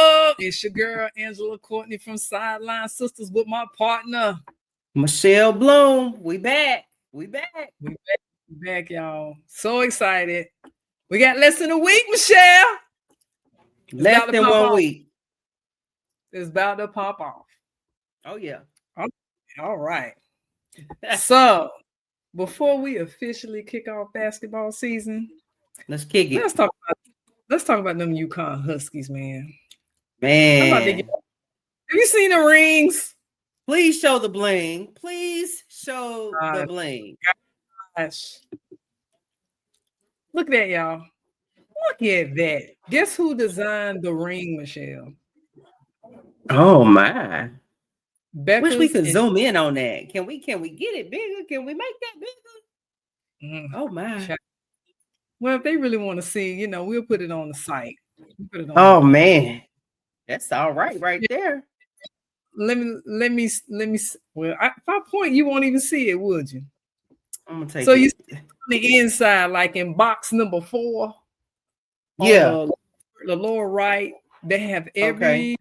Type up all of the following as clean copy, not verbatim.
up? It's your girl, Angela Courtney from Sideline Sisters with my partner, Michelle Bloom. We back. We back. We back, y'all. So excited. We got less than a week, Michelle. Less than 1 week. It's about to pop off. Oh, yeah. All right. So, before we officially kick off basketball season, let's kick it. Let's talk about them UCONN Huskies, man. Man. Have you seen the rings? Please show the bling. Please show the bling. Gosh. Look at that, y'all. Look at that. Guess who designed the ring, Michelle? Oh my. Becca's Wish we could zoom in on that. Can we get it bigger? Can we make that bigger? Oh my. Well, if they really want to see, we'll put it on the site. Oh man. That's all right there. Let me. Well, if I point, you won't even see it, would you? I'm gonna take so it. You see on the inside, like in box number 4. Yeah. The lower right, they have every.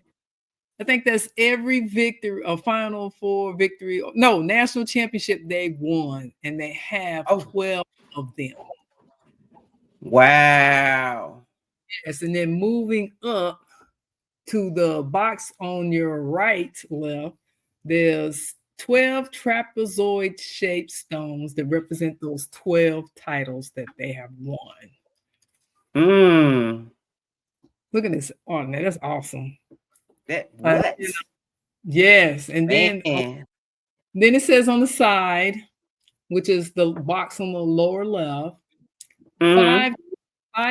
I think that's every victory, a Final Four victory. No, national championship they won, and they have 12 of them. Wow. Yes, and then moving up to the box on your left, there's 12 trapezoid-shaped stones that represent those 12 titles that they have won. Look at this. Oh, man, that's awesome. What? Yes, and then it says on the side, which is the box on the lower left, 5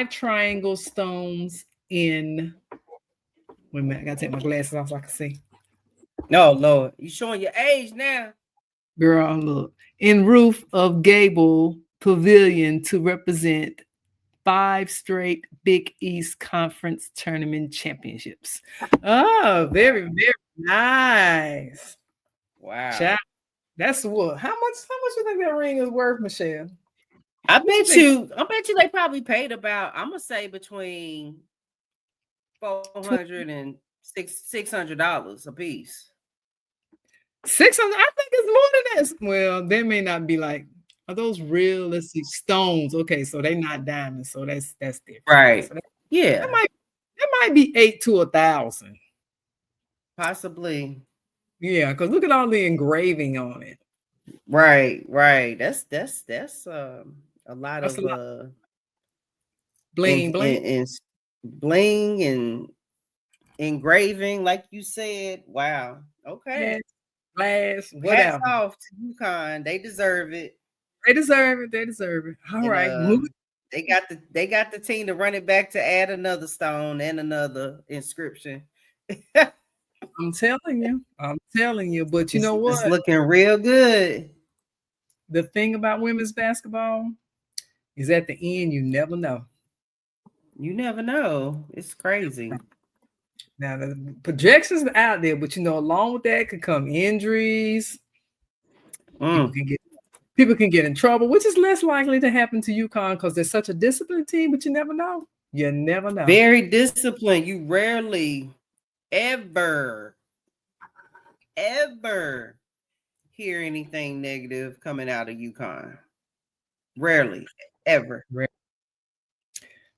triangle stones in. Wait a minute, I gotta take my glasses off so I can see. No, Lord, you showing your age now. Girl, look. In roof of gable pavilion to represent 5 straight Big East Conference tournament championships. Oh, very, very nice. Wow. Child, that's what. How much you think that ring is worth, Michelle? I bet you they probably paid about, I'm gonna say between $400 and $600 a piece. 600. I think it's more than this. Well, they may not be like, are those realistic stones? Okay, so they're not diamonds, so that's different. Right. So that might be 8 to 1,000. Possibly. Yeah, because look at all the engraving on it. Right. That's a lot of bling bling and engraving, like you said. Wow. Okay. Glass, whatever. Hats off to UConn. They deserve it. They deserve it. All right. They got the team to run it back to add another stone and another inscription. I'm telling you, but you know what? It's looking real good. The thing about women's basketball is at the end, you never know. You never know. It's crazy. Now, the projections are out there, but along with that could come injuries. People can get in trouble, which is less likely to happen to UConn because they're such a disciplined team, but you never know. You never know. Very disciplined. You rarely ever hear anything negative coming out of UConn. Rarely, ever.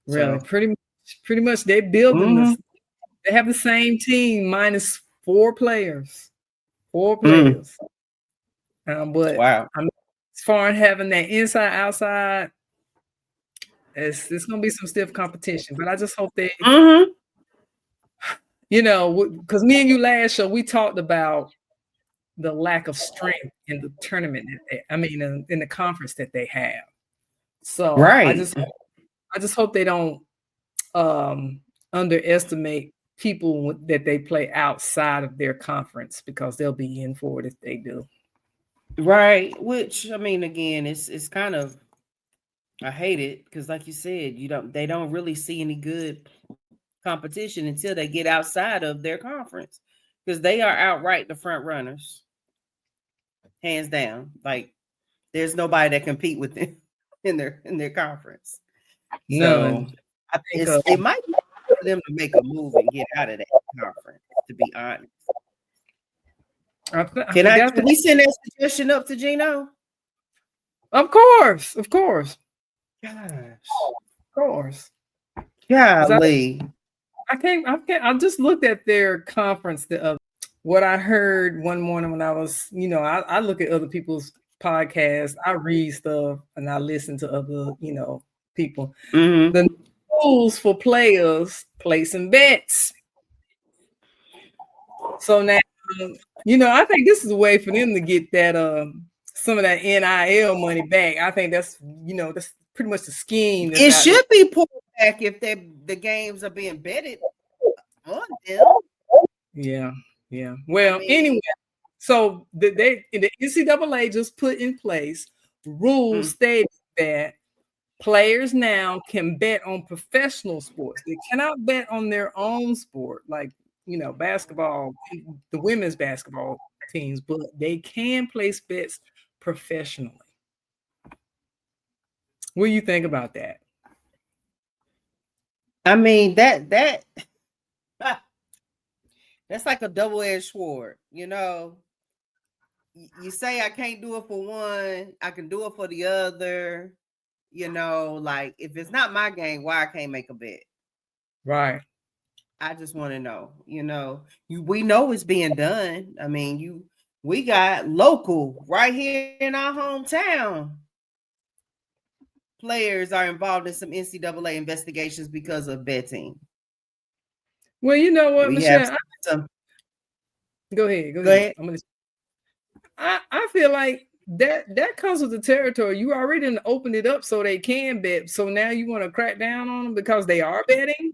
Really, pretty much they building this. They have the same team minus 4 players. 4 players. But wow. As far as having that inside outside, it's gonna be some stiff competition. But I just hope they because me and you last show we talked about the lack of strength in the tournament in the conference that they have. So I just hope they don't underestimate people that they play outside of their conference, because they'll be in for it if they do. Right. Which, again, it's kind of, I hate it because, like you said, they don't really see any good competition until they get outside of their conference, because they are outright the front runners, hands down. Like, there's nobody that compete with them in their conference. No, so I think it might be for them to make a move and get out of that. conference, to be honest. I Can we send that suggestion up to Gino? Of course. Gosh. Of course. Golly. I just looked at their conference what I heard one morning when I was, I look at other people's podcasts, I read stuff and I listen to other, people. Mm-hmm. The rules for players placing bets. So now, I think this is a way for them to get that some of that NIL money back. I think that's pretty much the scheme. It should be pulled back if the games are being betted on them. Yeah. Well, anyway, so the NCAA just put in place rules stating that players now can bet on professional sports. They cannot bet on their own sport, like basketball, the women's basketball teams, but they can place bets professionally. What do you think about that? I mean, that's like a double-edged sword. You say I can't do it for one, I can do it for the other. Like if it's not my game, why I can't make a bet? Right. I just want to know. We know it's being done. I mean, we got local right here in our hometown. Players are involved in some NCAA investigations because of betting. Well, you know what, Michelle? Go ahead. I feel like that comes with the territory. You already opened it up so they can bet. So now you want to crack down on them because they are betting?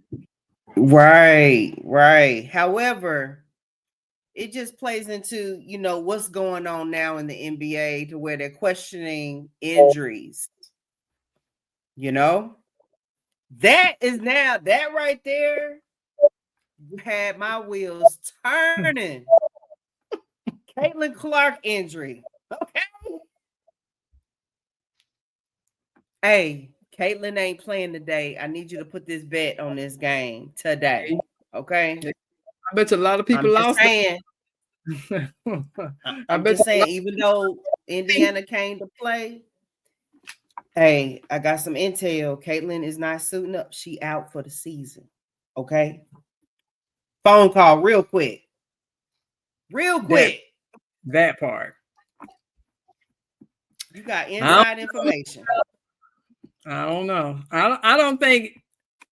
Right. However, it just plays into, what's going on now in the NBA to where they're questioning injuries. That right there had my wheels turning. Caitlin Clark injury. Okay. Hey, Caitlin ain't playing today. I need you to put this bet on this game today. Okay. I bet you a lot of people lost. I'm just saying, even though Indiana came to play, hey, I got some intel. Caitlin is not suiting up. She out for the season. Okay. Phone call real quick. That part. You got inside information. I don't know. I don't think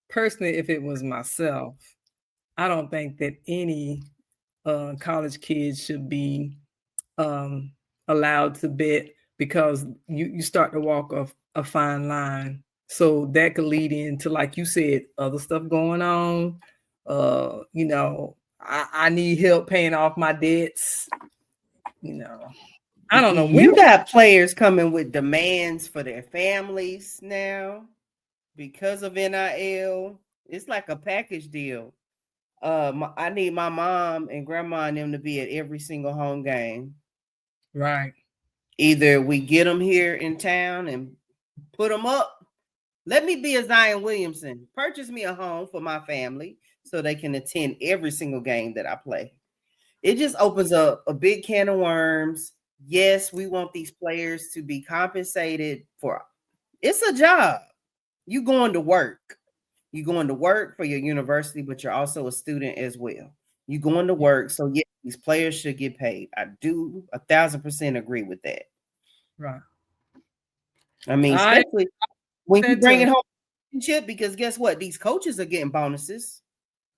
personally, if it was myself, I don't think that any college kids should be allowed to bet, because you start to walk a fine line. So that could lead into, like you said, other stuff going on. I need help paying off my debts. I don't know. You got players coming with demands for their families now because of NIL. It's like a package deal. I need my mom and grandma and them to be at every single home game. Right. Either we get them here in town and put them up. Let me be a Zion Williamson. Purchase me a home for my family so they can attend every single game that I play. It just opens up a big can of worms. Yes, we want these players to be compensated for. It's a job. You going to work. You're going to work for your university, but you're also a student as well. You're going to work. So yeah, these players should get paid. I do 1,000% agree with that. Right. I mean, especially when you bring it home, because guess what? These coaches are getting bonuses.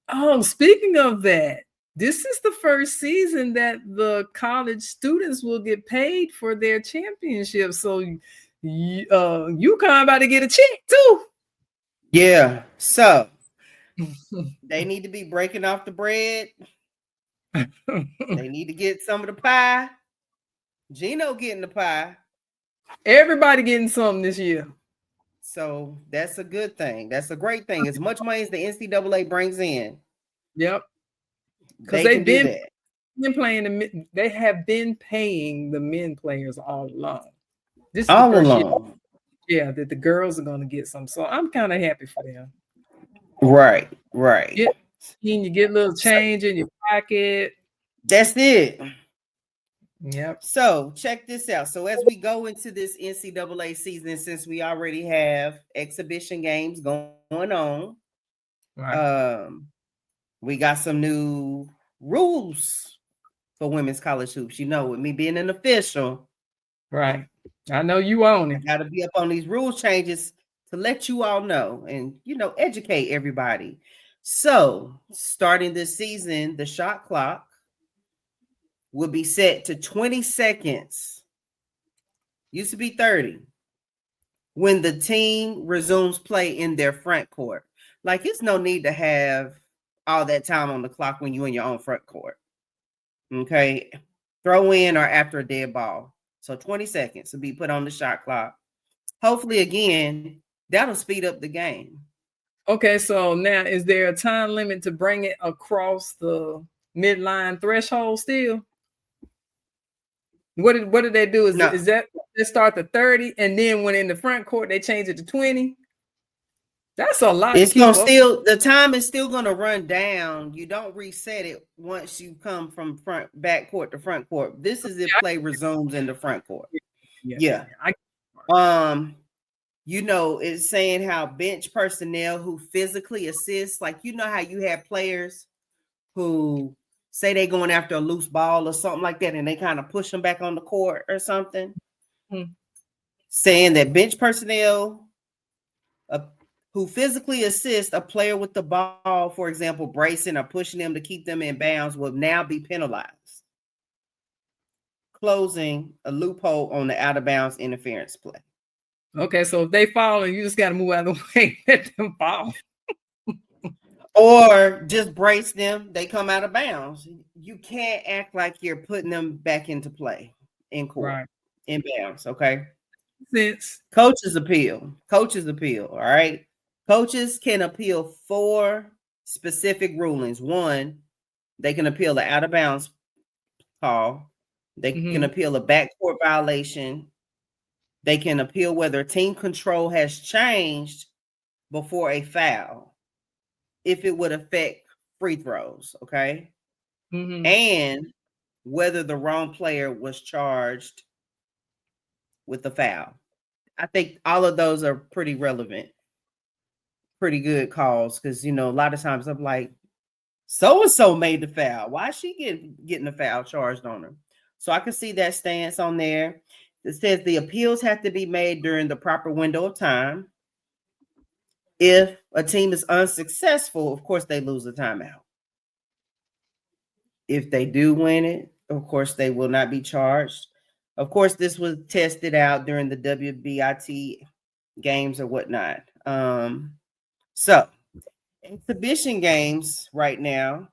Oh, speaking of that, this is the first season that the college students will get paid for their championship. So UConn about to get a check too. Yeah. So they need to be breaking off the bread. They need to get some of the pie. Gino getting the pie. Everybody getting something this year. So that's a good thing. That's a great thing. As much money as the NCAA brings in. Yep. Because they've been playing they have been paying the men players all along. This is all the first along. Year, that the girls are going to get some. So I'm kind of happy for them. Right. Yeah. You get a little change in your pocket. That's it. Yep. So check this out. So as we go into this NCAA season, since we already have exhibition games going on, Right. we got some new rules for women's college hoops. You know, with me being an official, Right. I know you own I it. got to be up on these rule changes to let you all know and, educate everybody. So starting this season, the shot clock will be set to 20 seconds. Used to be 30 when the team resumes play in their front court. Like, it's no need to have all that time on the clock when you're in your own front court. Okay. Throw in or after a dead ball. So 20 seconds will be put on the shot clock. Hopefully, again, that'll speed up the game. Okay, so now is there a time limit to bring it across the midline threshold still? What did they do? No, Is that they start to 30 and then when in the front court they change it to 20? That's a lot to it's keep gonna up. the time is still gonna run down. You don't reset it once you come from back court to front court. This is if play resumes in the front court. Yeah. It's saying how bench personnel who physically assist, like how you have players who say they going after a loose ball or something like that, and they kind of push them back on the court or something. Saying that bench personnel who physically assist a player with the ball, for example, bracing or pushing them to keep them in bounds, will now be penalized, closing a loophole on the out of bounds interference play. Okay, so if they fall and you just got to move out of the way, let them fall. Or just brace them, they come out of bounds. You can't act like you're putting them back into play in court, right, in bounds, okay? Sense. Coaches appeal, all right? Coaches can appeal 4 specific rulings. 1, they can appeal the out of bounds call. They can appeal a backcourt violation. They can appeal whether team control has changed before a foul, if it would affect free throws, okay? And whether the wrong player was charged with the foul. I think all of those are pretty relevant, pretty good calls, because a lot of times I'm like, so-and-so made the foul. Why is she getting the foul charged on her? So I can see that stance on there. It says the appeals have to be made during the proper window of time. If a team is unsuccessful, of course, they lose a timeout. If they do win it, of course, they will not be charged. Of course, this was tested out during the WBIT games or whatnot. So exhibition games right now,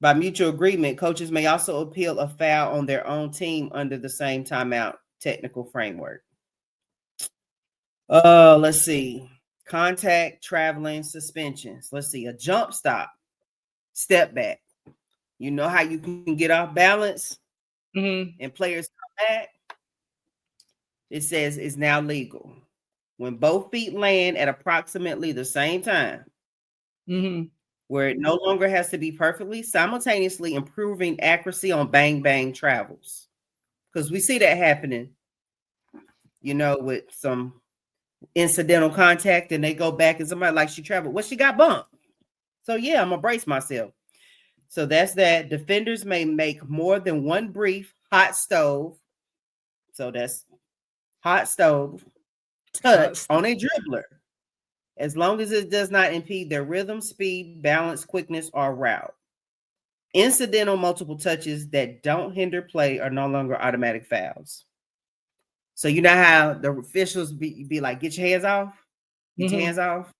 by mutual agreement, coaches may also appeal a foul on their own team under the same timeout technical framework. Let's see. Contact, traveling, suspensions. Let's see. A jump stop, step back. You know how you can get off balance and players come back? It says it's now legal. When both feet land at approximately the same time, where it no longer has to be perfectly, simultaneously improving accuracy on bang-bang travels. Because we see that happening, with some incidental contact, and they go back and somebody like she traveled. Well, she got bumped. So yeah, I'm gonna brace myself. So that's that. Defenders may make more than one brief hot stove. So that's hot stove touch on a dribbler, as long as it does not impede their rhythm, speed, balance, quickness, or route. Incidental multiple touches that don't hinder play are no longer automatic fouls. So you know how the officials be like, get your hands off, get your hands off.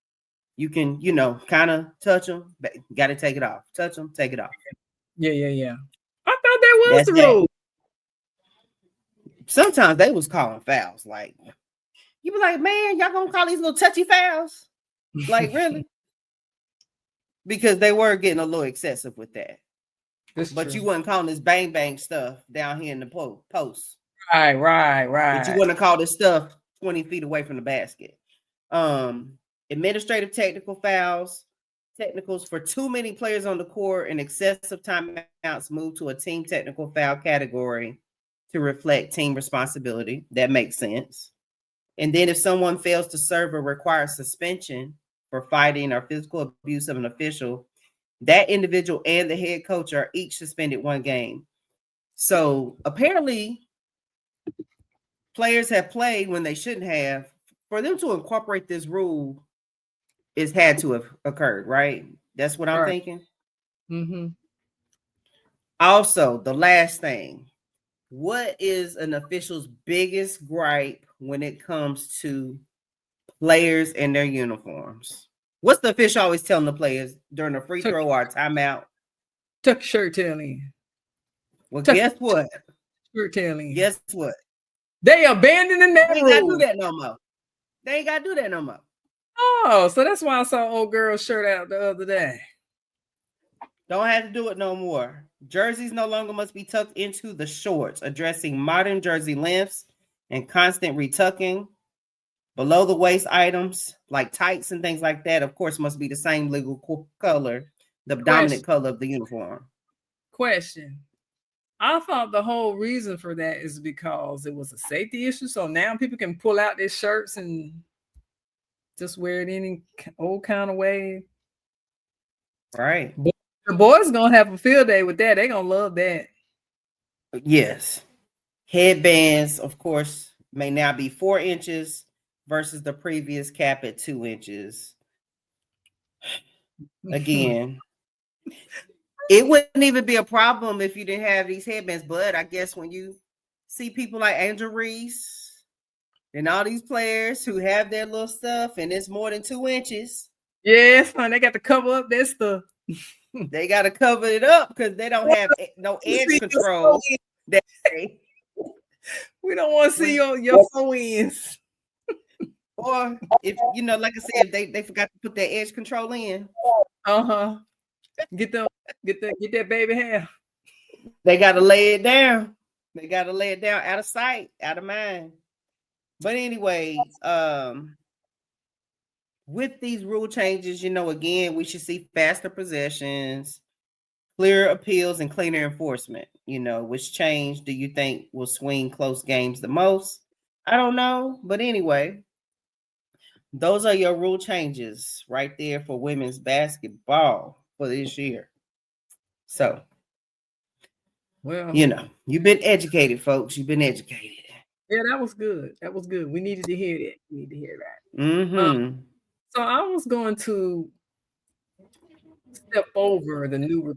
You can, kind of touch them, but got to take it off. Touch them, take it off. Yeah. I thought that was the rule. Sometimes they was calling fouls. Like, you be like, man, y'all gonna call these little touchy fouls? Like, really? Because they were getting a little excessive with that. But you wasn't calling this bang bang stuff down here in the post. Right. But you wouldn't call this stuff 20 feet away from the basket. Administrative technical fouls. technicals for too many players on the court and excessive timeouts moved to a team technical foul category to reflect team responsibility. That makes sense. And then if someone fails to serve or requires suspension for fighting or physical abuse of an official, that individual and the head coach are each suspended 1 game. So apparently players have played when they shouldn't have. For them to incorporate this rule, it's had to have occurred, right? That's what I'm thinking. Mm-hmm. Also, the last thing, what is an official's biggest gripe when it comes to players and their uniforms? What's the official always telling the players during a free throw or a timeout? Tuck shirt tail in. Well, guess what? Shirt tail in. Guess what? They abandoning that rule. They ain't got to do that no more. They ain't got to do that no more. Oh, so that's why I saw old girl's shirt out the other day. Don't have to do it no more. Jerseys no longer must be tucked into the shorts, addressing modern jersey lengths and constant retucking. Below the waist items like tights and things like that, of course, must be the same legal color, the dominant color of the uniform. Question. I thought the whole reason for that is because it was a safety issue. So now people can pull out their shirts and just wear it any old kind of way. Right. The boys going to have a field day with that. They're going to love that. Yes. Headbands, of course, may now be 4 inches versus the previous cap at 2 inches. Again, it wouldn't even be a problem if you didn't have these headbands. But I guess when you see people like Angel Reese and all these players who have their little stuff and it's more than 2 inches. Yes, fine. They got to cover up their stuff. They got to cover it up because they don't have no edge control. We don't want to see your ends. Or if like I said, they forgot to put that edge control in. Get that baby hair. They got to lay it down. They got to lay it down out of sight, out of mind. But anyway, with these rule changes, again, we should see faster possessions, clearer appeals, and cleaner enforcement. Which change do you think will swing close games the most? I don't know. But anyway, those are your rule changes right there for women's basketball for this year. So, well, you've been educated, folks. You've been educated. Yeah, that was good. That was good. We needed to hear that. We need to hear that. Mm-hmm. So I was going to step over the new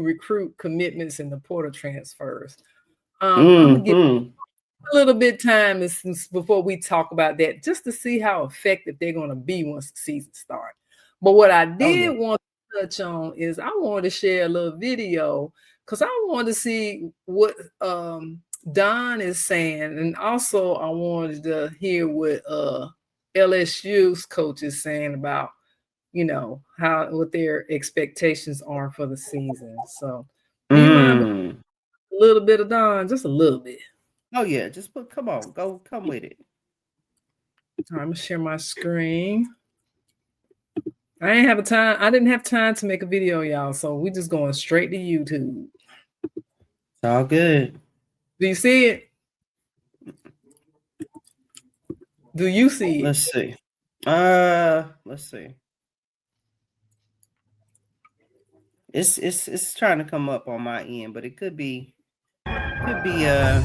recruit commitments and the portal transfers. I'm gonna give a little bit time before we talk about that, just to see how effective they're going to be once the season starts. But what I did want to touch on is I wanted to share a little video because I wanted to see what Don is saying, and also I wanted to hear what LSU's coach is saying about what their expectations are for the season. So do you mind a little bit of Don, just a little bit? Oh yeah, just come with it. All right, I'm gonna share my screen. I didn't have time to make a video, y'all, so we just going straight to YouTube. It's all good. Do you see it? Do you see it? Let's see. Let's see. It's trying to come up on my end, but it could be on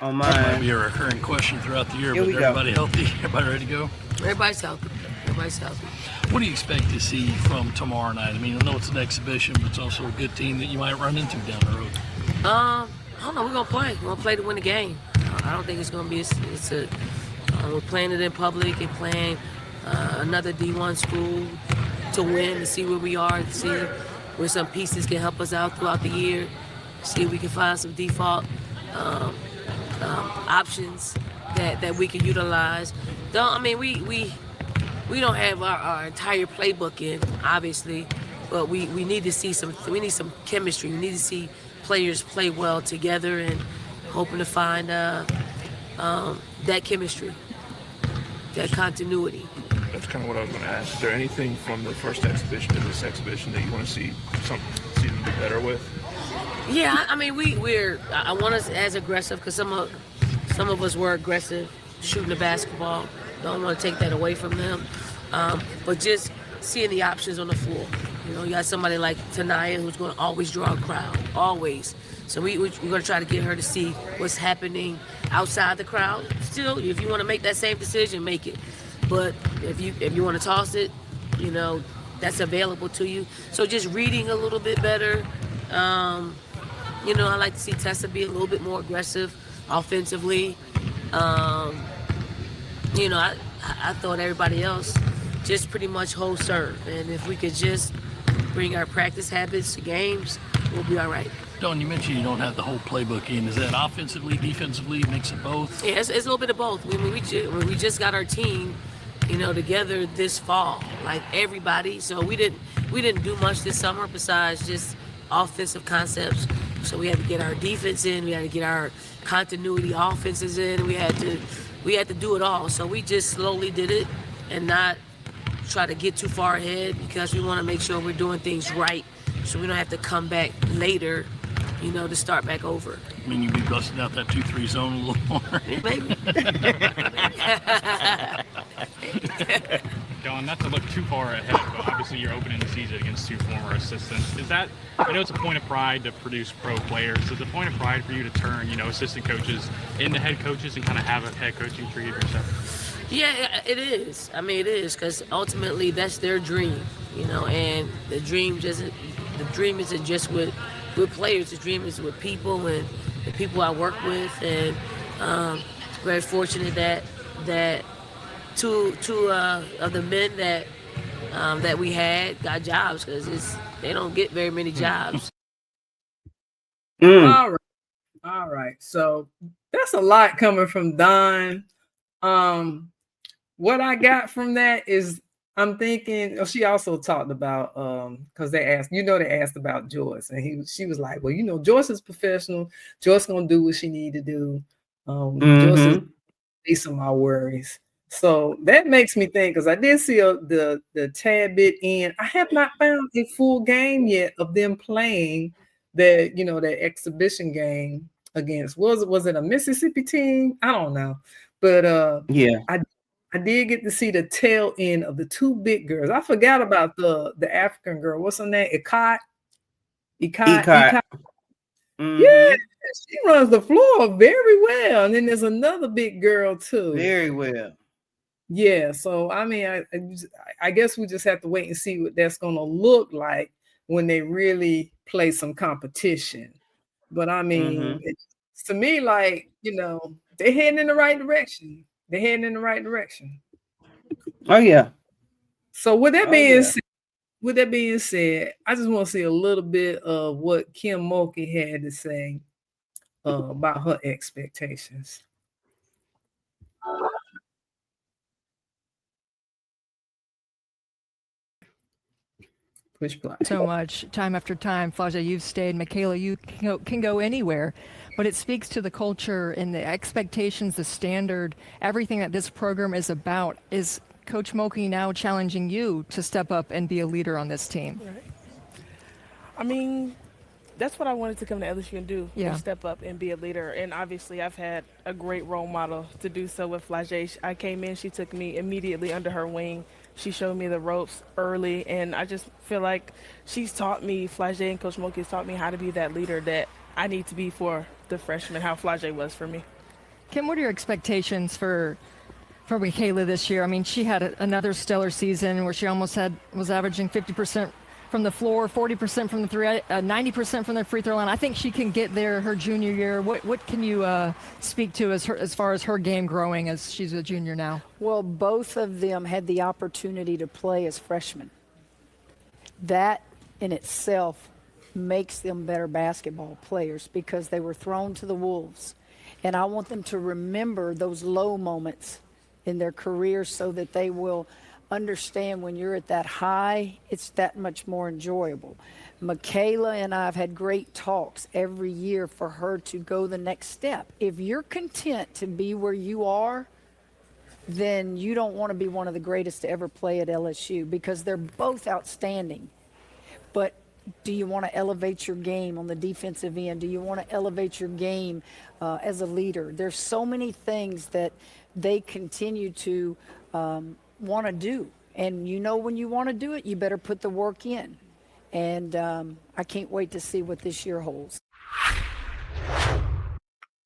mine. That might be a recurring question throughout the year. But everybody healthy? Everybody ready to go? Everybody's healthy. What do you expect to see from tomorrow night? I mean, I know it's an exhibition, but it's also a good team that you might run into down the road. I don't know. We're gonna play. We're gonna play to win the game. I don't think it's gonna be. We're playing it in public and playing another D1 school to win, to see where we are, to see where some pieces can help us out throughout the year. See if we can find some default options that we can utilize. We don't have our entire playbook in, obviously, but we need to see some chemistry. We need to see players play well together, and hoping to find that chemistry, that continuity. that's kind of what I was going to ask. Is there anything from the first exhibition to this exhibition that you want to see them do better with? Yeah, I mean, I want us as aggressive because some of us were aggressive shooting the basketball. Don't want to take that away from them, but just seeing the options on the floor. You know, you got somebody like Tanaya who's going to always draw a crowd, always. So we're going to try to get her to see what's happening outside the crowd. Still, if you want to make that same decision, make it. But if you want to toss it, you know, that's available to you. So just reading a little bit better. You know, I like to see Tessa be a little bit more aggressive offensively. You know, I thought everybody else just pretty much hold serve. And if we could just bring our practice habits to games, we'll be all right. Dawn, you mentioned you don't have the whole playbook in. Is that offensively, defensively, mix of both? Yeah, it's a little bit of both. We just got our team, you know, together this fall, like everybody. So we didn't do much this summer besides just offensive concepts. So we had to get our defense in, we had to get our continuity offenses in, we had to do it all. So we just slowly did it and not try to get too far ahead because we want to make sure we're doing things right so we don't have to come back later, you know, to start back over. I mean, you'd be busting out that 2-3 zone a little more. Maybe. Dawn, not to look too far ahead, but obviously you're opening the season against 2 former assistants. Is that, I know it's a point of pride to produce pro players. Is it a point of pride for you to turn, you know, assistant coaches into head coaches and kind of have a head coaching tree of yourself? Yeah, it is. I mean, it is because ultimately that's their dream, you know, and the dream isn't just with players. The dream is with people and the people I work with, and very fortunate that two of the men that we had got jobs because they don't get very many jobs. All right. So that's a lot coming from Don. What I got from that is I'm thinking. She also talked about because they asked about Joyce, and she was like, well, you know, Joyce is professional. Joyce gonna do what she need to do. Joyce is based on my worries. So that makes me think, because I did see the tad bit in. I have not found a full game yet of them playing that exhibition game against was it a Mississippi team? I don't know, but yeah, I did get to see the tail end of the 2 big girls. I forgot about the African girl. What's her name? Ikat. Yeah, she runs the floor very well. And then there's another big girl too. Very well. Yeah. So I mean, I guess we just have to wait and see what that's going to look like when they really play some competition. But I mean, it's to me like, you know, they're heading in the right direction. Oh yeah. So with that being said, I just want to see a little bit of what Kim Mulkey had to say about her expectations. Push play. So much time after time, Flau'jae, you've stayed. Michaela, you can go anywhere, but it speaks to the culture and the expectations, the standard, everything that this program is about. Is Coach Mulkey now challenging you to step up and be a leader on this team? Right. I mean, that's what I wanted to come to LSU and do, step up and be a leader. And obviously I've had a great role model to do so with Flau'jae. I came in, she took me immediately under her wing. She showed me the ropes early, and I just feel like she's taught me, Flau'jae and Coach Mulkey has taught me how to be that leader that I need to be for the freshmen, how Flau'jae was for me. Kim, what are your expectations for Michaela this year? I mean, she had another stellar season where she almost was averaging 50% from the floor, 40% from the three, 90% from the free throw line. I think she can get there her junior year. What can you speak to as far as her game growing as she's a junior now? Well, both of them had the opportunity to play as freshmen. That in itself makes them better basketball players because they were thrown to the wolves. And I want them to remember those low moments in their career so that they will understand when you're at that high, it's that much more enjoyable. Michaela and I have had great talks every year for her to go the next step. If you're content to be where you are, then you don't want to be one of the greatest to ever play at LSU, because they're both outstanding. But do you want to elevate your game on the defensive end? Do you want to elevate your game as a leader? There's so many things that they continue to want to do. And when you want to do it, you better put the work in. And I can't wait to see what this year holds.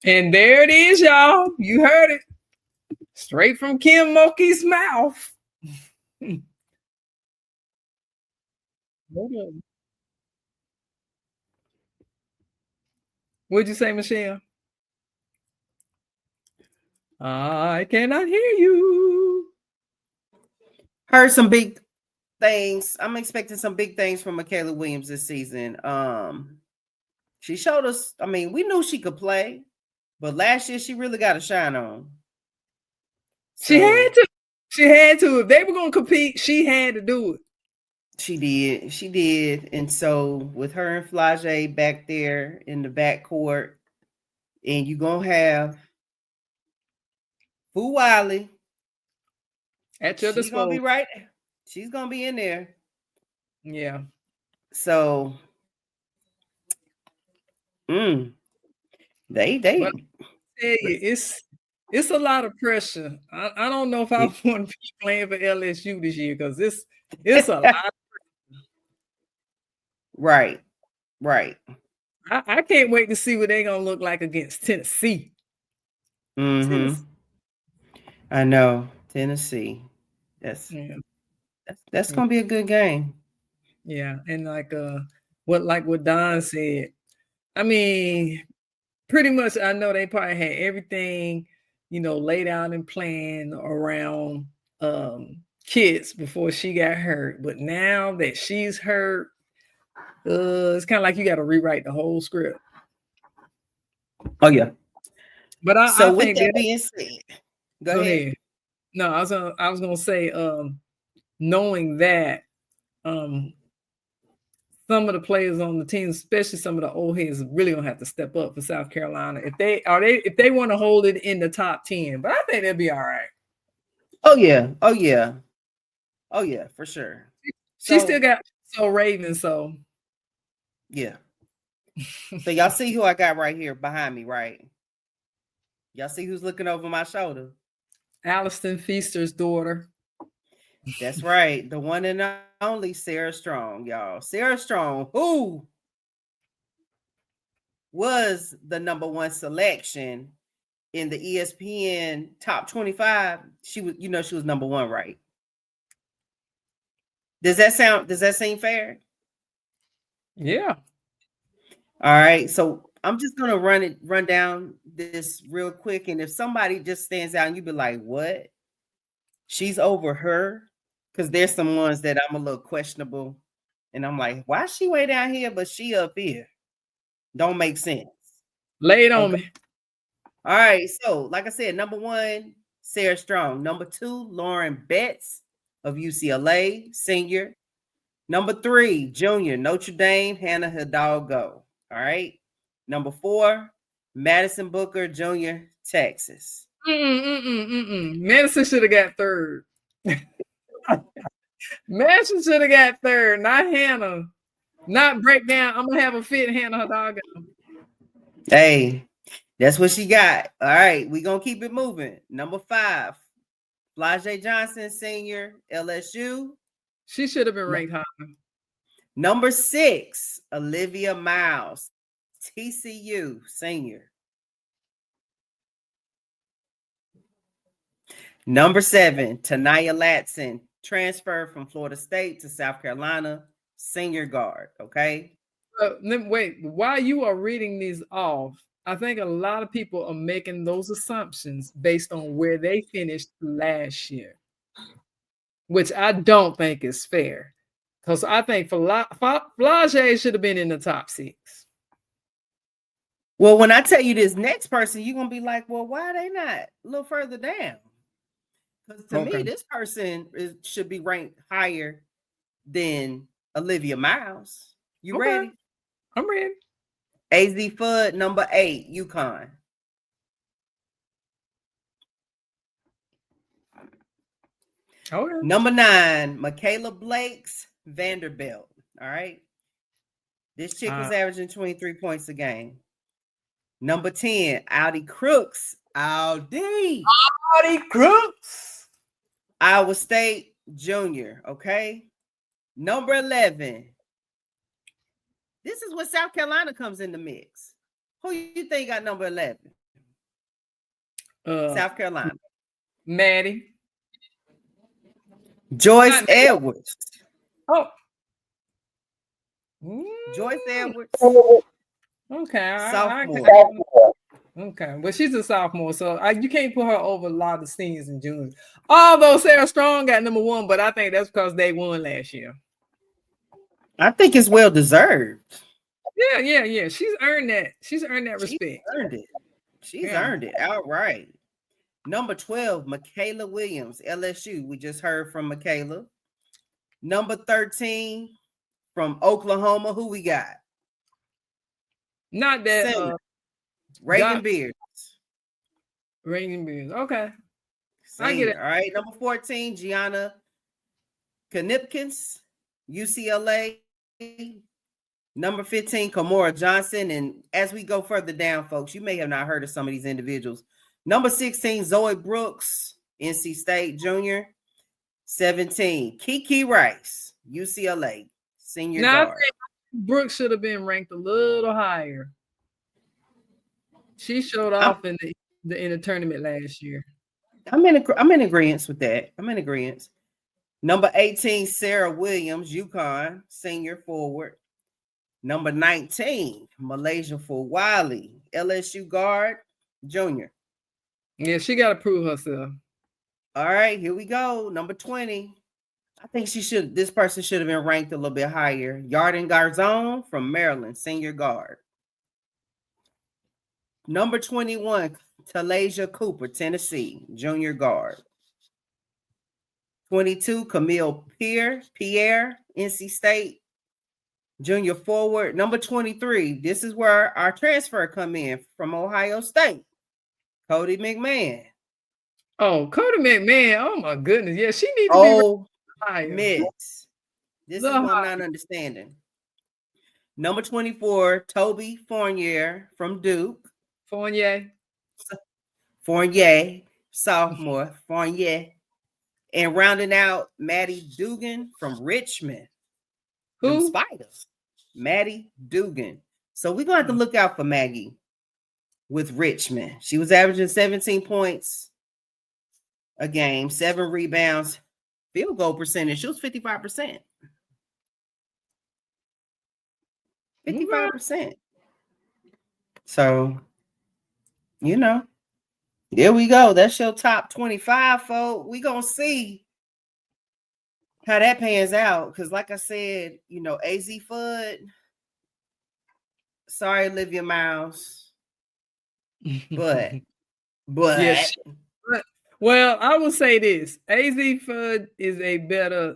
And there it is, y'all. You heard it. Straight from Kim Mulkey's mouth. What'd you say, Michelle? I cannot hear you. Heard some big things. I'm expecting some big things from Michaela Williams this season. She showed us, I mean, we knew she could play, but last year she really got a shine on. She had to. She had to. If they were going to compete, she had to do it. She did. She did. And so with her and Flage back there in the backcourt, and you're going to have Fu Wiley at your disposal. She's going to be right. She's going to be in there. Yeah. So, they. But I tell you, it's a lot of pressure. I don't know if I want to be playing for LSU this year, because it's a lot of pressure. Right. I can't wait to see what they're gonna look like against Tennessee. Tennessee. I know, Tennessee. That's gonna be a good game. Yeah, and like what Don said. I mean, pretty much I know they probably had everything, laid out and planned around kids before she got hurt. But now that she's hurt, it's kind of like you got to rewrite the whole script. Oh yeah. But I with that being said, go ahead. No, I was gonna say, knowing that some of the players on the team, especially some of the old heads, really gonna have to step up for South Carolina if they want to hold it in the top 10. But I think they'll be all right. Oh yeah, for sure. She still got Raven, so yeah. So y'all see who I got right here behind me, right? Y'all see who's looking over my shoulder? Alliston Feaster's daughter. That's right. The one and only Sarah Strong, y'all. Sarah Strong, who was the number 1 selection in the ESPN top 25. She was number 1, right? Does that seem fair? Yeah. All right. So I'm just gonna run down this real quick. And if somebody just stands out and you be like, what? She's over her. Because there's some ones that I'm a little questionable. And I'm like, why is she way down here, but she up here? Don't make sense. Lay it on me. All right. So, like I said, number 1, Sarah Strong. Number 2, Lauren Betts of UCLA, senior. Number 3, junior, Notre Dame, Hannah Hidalgo. All right. Number 4, Madison Booker, junior, Texas. Madison should have got 3rd. Madison should have got 3rd, not Hannah. Not breakdown. I'm gonna have a fit Hannah Hidalgo. Hey, that's what she got. All right, we're gonna keep it moving. Number 5, Flage Johnson, senior, LSU. She should have been ranked higher. Number 6, Olivia Miles, TCU, senior. Number 7, Tanaya Latson, transfer from Florida State to South Carolina, senior guard. Okay. Wait, while you are reading these off, I think a lot of people are making those assumptions based on where they finished last year, which I don't think is fair. Because I think Flage should have been in the top 6. Well, when I tell you this next person, you're going to be like, well, why are they not a little further down? Because to me, this person should be ranked higher than Olivia Miles. You ready? I'm ready. AZ Fudd, number 8, UConn. Okay. Number 9, Michaela Blake's Vanderbilt. All right. This chick was averaging 23 points a game. Number 10, Audi Crooks. Audi Crooks. Iowa State Junior. Okay. Number 11. This is where South Carolina comes in the mix. Who you think got number 11? South Carolina. Maddie. Joyce Edwards. Oh. Joyce Edwards. Okay. Sophomore. Okay. Well, she's a sophomore, so you can't put her over a lot of seniors and juniors. Although Sarah Strong got number 1, but I think that's because they won last year. I think it's well deserved. Yeah. She's earned that. She's earned that respect. She's earned it outright. Number 12, Michaela Williams, LSU. We just heard from Michaela. Number 13, from Oklahoma. Who we got? Not that Reagan Beard. Reagan Beard. Okay. I get it. All right. Number 14, Gianna Knipkins, UCLA. Number 15, Kamora Johnson. And as we go further down, folks, you may have not heard of some of these individuals. Number 16, Zoe Brooks, NC State Junior. 17, Kiki Rice, UCLA, senior guard. I think Brooks should have been ranked a little higher. She showed off in the tournament last year. I'm in agreement with that. I'm in agreement. Number 18, Sarah Williams, UConn, senior forward. Number 19, Malaysia Fawali, LSU guard, junior. Yeah, she got to prove herself. All right, here we go. Number 20. I think this person should have been ranked a little bit higher. Yarden Garzon from Maryland, senior guard. Number 21, Talasia Cooper, Tennessee, junior guard. 22, Camille Pierre, NC State, junior forward. Number 23, this is where our transfer come in from Ohio State. Cody McMahon. Oh, Cody McMahon. Oh, my goodness. Yeah, she needs to be higher. Miss. This is what I'm not understanding. Number 24, Toby Fournier from Duke. Fournier, sophomore, Fournier. And rounding out, Maddie Dugan from Richmond. Who? Spiders. Maddie Dugan. So we're going to have to look out for Maggie with Richmond. She was averaging 17 points a game, 7 rebounds, field goal percentage. She was 55%. 55%. So, there we go. That's your top 25, folks. We're going to see how that pans out. Because like I said, AZ Fudd, sorry, Olivia Miles. But. Yes. Well, I will say this. AZ Fudd is a better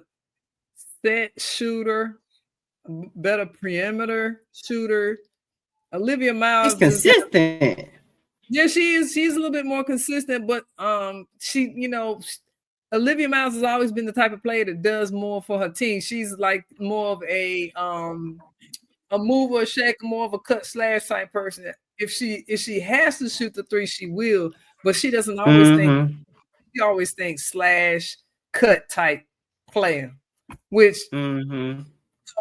set shooter, better perimeter shooter. Olivia Miles is consistent. Yeah, she is. She's a little bit more consistent, but Olivia Miles has always been the type of player that does more for her team. She's like more of a mover, a shaker, more of a cut slash type person. If she has to shoot the 3, she will, but she doesn't always think. She always thinks slash cut type player, which so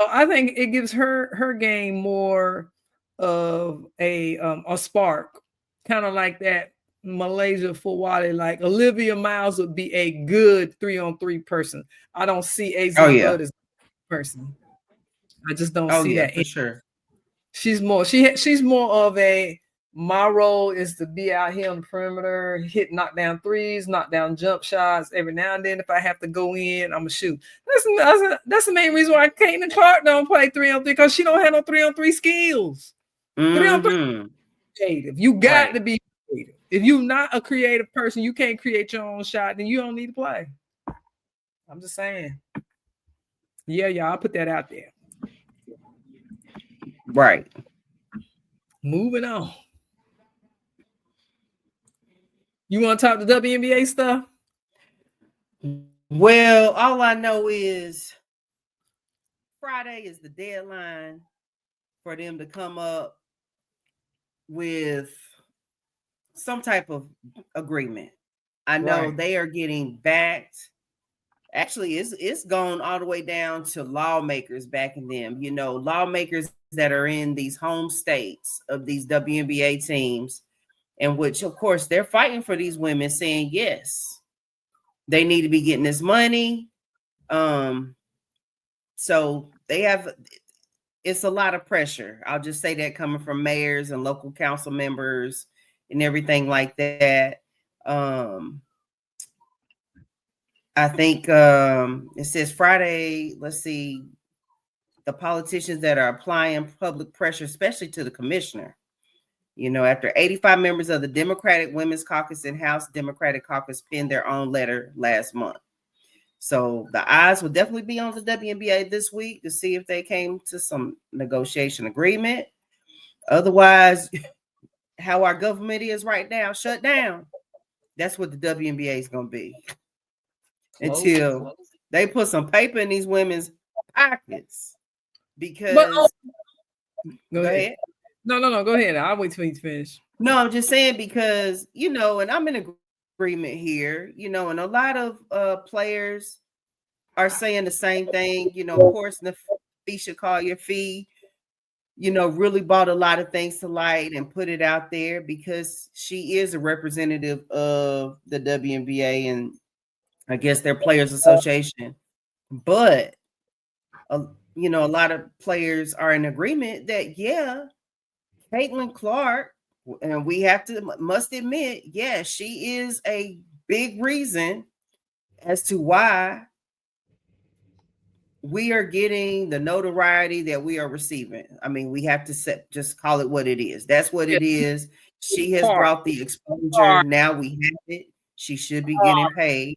I think it gives her game more of a spark. Kind of like that Malaysia Fawali, like Olivia Miles would be a good 3-on-3 person. I don't see AZ Fudd as a person. I just don't see that. For sure. She's more of a, my role is to be out here on the perimeter, knock down threes, knock down jump shots. Every now and then, if I have to go in, I'm gonna shoot. That's the main reason why Caitlin Clark don't play 3-on-3, because she don't have no 3-on-3 skills. 3-on-3. Creative. You got to be creative. If you're not a creative person, you can't create your own shot, then you don't need to play. I'm just saying. Yeah, y'all, I'll put that out there. Right. Moving on. You want to talk the WNBA stuff? Well, all I know is Friday is the deadline for them to come up with some type of agreement. I know they are getting backed. Actually, it's gone all the way down to lawmakers backing them. Lawmakers that are in these home states of these WNBA teams, in which, of course, they're fighting for these women, saying yes, they need to be getting this money. So they have. It's a lot of pressure. I'll just say that, coming from mayors and local council members and everything like that. I think it says Friday, let's see, the politicians that are applying public pressure, especially to the commissioner. After 85 members of the Democratic Women's Caucus and House Democratic Caucus penned their own letter last month. So the eyes will definitely be on the WNBA this week to see if they came to some negotiation agreement. Otherwise, how our government is right now, shut down. That's what the WNBA is going to be. Until they put some paper in these women's pockets. Because go ahead. No, go ahead. I'll wait till you finish. No, I'm just saying because, and I'm in agreement here, and a lot of players are saying the same thing. Of course, the fee should call your fee, really brought a lot of things to light and put it out there because she is a representative of the WNBA and I guess their Players Association. But, a lot of players are in agreement that, yeah, Caitlin Clark, and we must admit, yeah, she is a big reason as to why we are getting the notoriety that we are receiving. I mean, we have to just call it what it is. That's what it is. She has brought the exposure. Now we have it. She should be getting paid.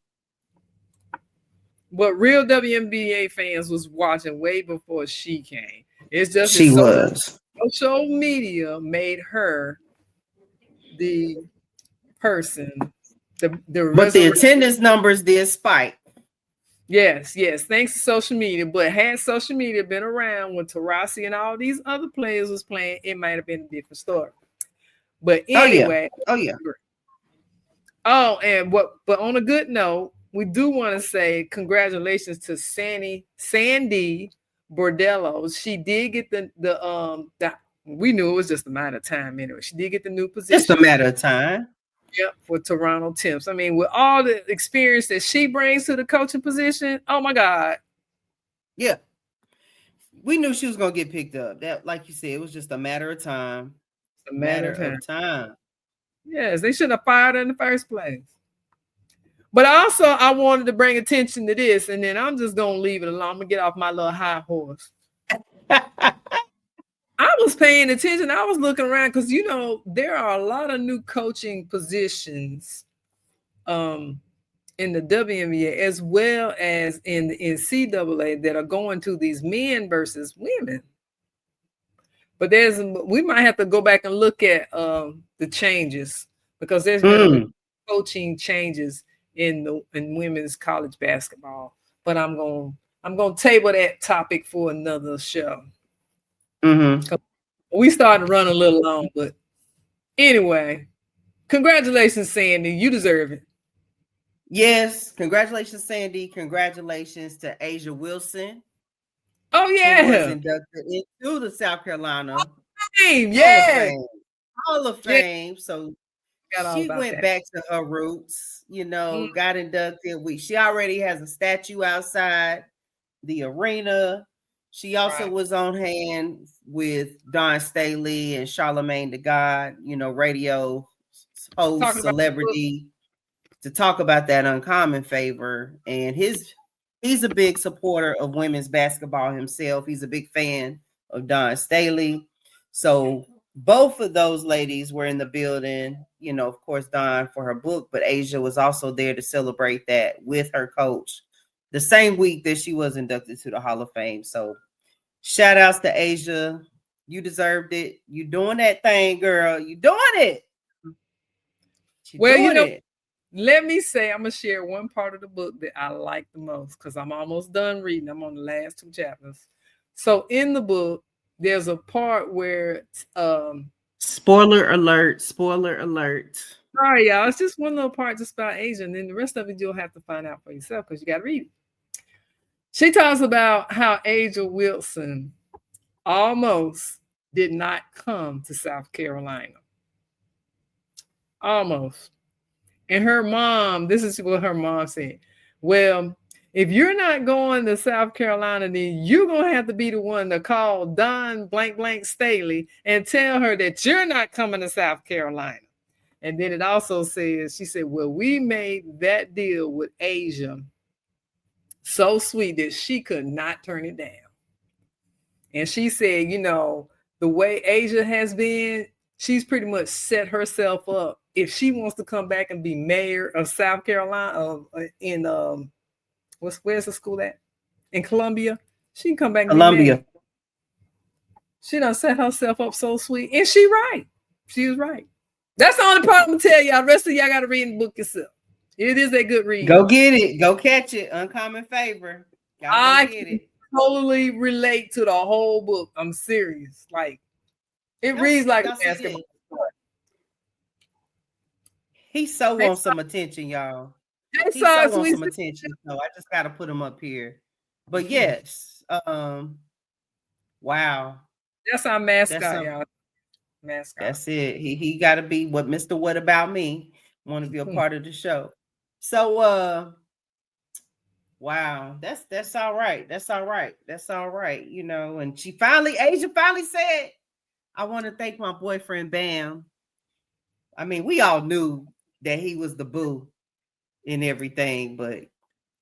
But real WNBA fans was watching way before she came. It's just she was. Social media made her the person. But the attendance numbers did spike. Yes. Thanks to social media. But had social media been around when Taurasi and all these other players was playing, it might have been a different story. But anyway. Oh yeah. But on a good note, we do want to say congratulations to Sandy Bordello. She did get the we knew it was just a matter of time anyway. She did get the new position. Just a matter of time. Yep, for Toronto Temps. I mean, with all the experience that she brings to the coaching position, oh my God. Yeah. We knew she was going to get picked up. That, like you said, it was just a matter of time. A matter of time. Yes, they shouldn't have fired her in the first place. But also, I wanted to bring attention to this, and then I'm just going to leave it alone. I'm going to get off my little high horse. I was paying attention. I was looking around because, there are a lot of new coaching positions in the WNBA as well as in the NCAA that are going to these men versus women. But we might have to go back and look at the changes because there's been coaching changes in women's college basketball. But I'm gonna table that topic for another show. We started to run a little long, but anyway, congratulations, Sandy. You deserve it. Yes, congratulations, Sandy. Congratulations to Asia Wilson. Oh yeah, who was inducted into the South Carolina Hall of Fame. So she went back to her roots. Got inducted. She already has a statue outside the arena. She also was on hand with Dawn Staley and Charlamagne the God, radio host, celebrity, to talk about that Uncommon Favor. And he's a big supporter of women's basketball himself. He's a big fan of Dawn Staley. So both of those ladies were in the building, of course, Dawn for her book, but Asia was also there to celebrate that with her coach the same week that she was inducted to the Hall of Fame. So shout outs to Asia. You deserved it. You doing that thing, girl. You doing it. Well, let me say, I'm gonna share one part of the book that I like the most because I'm almost done reading. I'm on the last 2 chapters. So in the book, there's a part where spoiler alert. Sorry, y'all. It's just one little part just about Asia, and then the rest of it you'll have to find out for yourself because you got to read it. She talks about how Asia Wilson almost did not come to South Carolina. Almost. And her mom, this is what her mom said. Well, if you're not going to South Carolina, then you're going to have to be the one to call Don blank blank Staley and tell her that you're not coming to South Carolina. And then it also says, she said, well, we made that deal with Asia so sweet that she could not turn it down. And she said, you know, the way Asia has been, she's pretty much set herself up. If she wants to come back and be mayor of South Carolina, where's the school at? In Columbia, she can come back and be mayor. She done set herself up so sweet. And she right. She was right. That's the only part I'm gonna tell y'all. The rest of y'all gotta read the book yourself. It is a good read. Go get it. Go catch it. Uncommon Favor. I can totally relate to the whole book. I'm serious. Like it reads like a basketball. He so wants some attention, y'all. He so wants some attention. So I just gotta put him up here. But yes, wow. That's our mascot, y'all. Mascot. That's it. He got to be what Mr. What About Me want to be a part of the show. So wow, that's all right. That's all right. You know, and Asia finally said, I want to thank my boyfriend Bam. I mean, we all knew that he was the boo and everything, but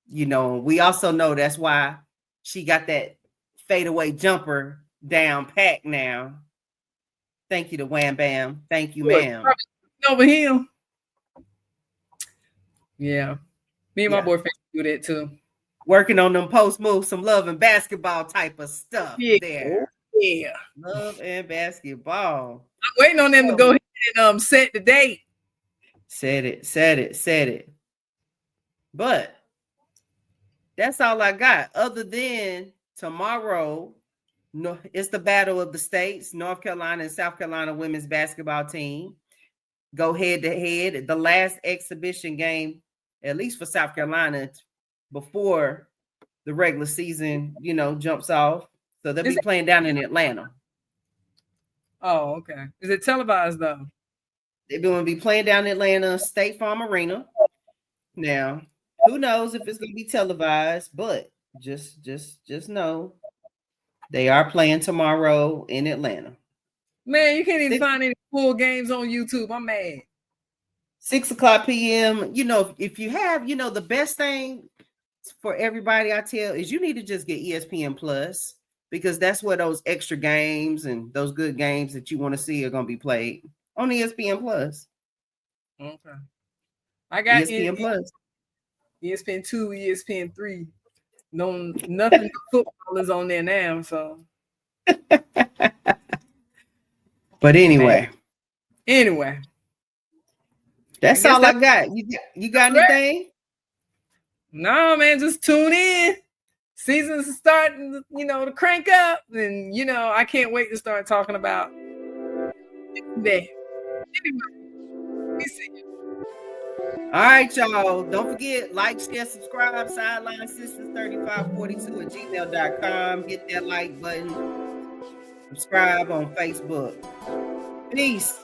you know, we also know that's why she got that fadeaway jumper down pat now. Thank you to Wham Bam. Thank you, ma'am. Over him. Yeah. Me and my boyfriend do that too. Working on them post moves, some love and basketball type of stuff there. Yeah. Love and basketball. I'm waiting on them to go ahead and set the date. Said it. But that's all I got. Other than tomorrow, no, it's the battle of the states. North Carolina and South Carolina women's basketball team go head to head. The last exhibition game, at least for South Carolina, before the regular season, you know, jumps off. So they'll be playing down in Atlanta. Oh, okay. Is it televised though? They're going to be playing down in Atlanta, State Farm Arena. Now, who knows if it's going to be televised, but just know. They are playing tomorrow in Atlanta. Man, you can't even find any full games on YouTube. I'm mad. 6:00 p.m. You know, if you have, you know, the best thing for everybody I tell is you need to just get ESPN Plus because that's where those extra games and those good games that you want to see are going to be played on ESPN Plus. Okay. I got ESPN Plus. ESPN 2, ESPN 3. No, nothing but football is on there now, so. But anyway. That's all I got. You got anything? No, man, just tune in. Season's starting, you know, to crank up. And, you know, I can't wait to start talking about that. Anyway, we see you. All right, y'all. Don't forget, like, share, subscribe, Sideline Sisters 3542 at gmail.com. Hit that like button. Subscribe on Facebook. Peace.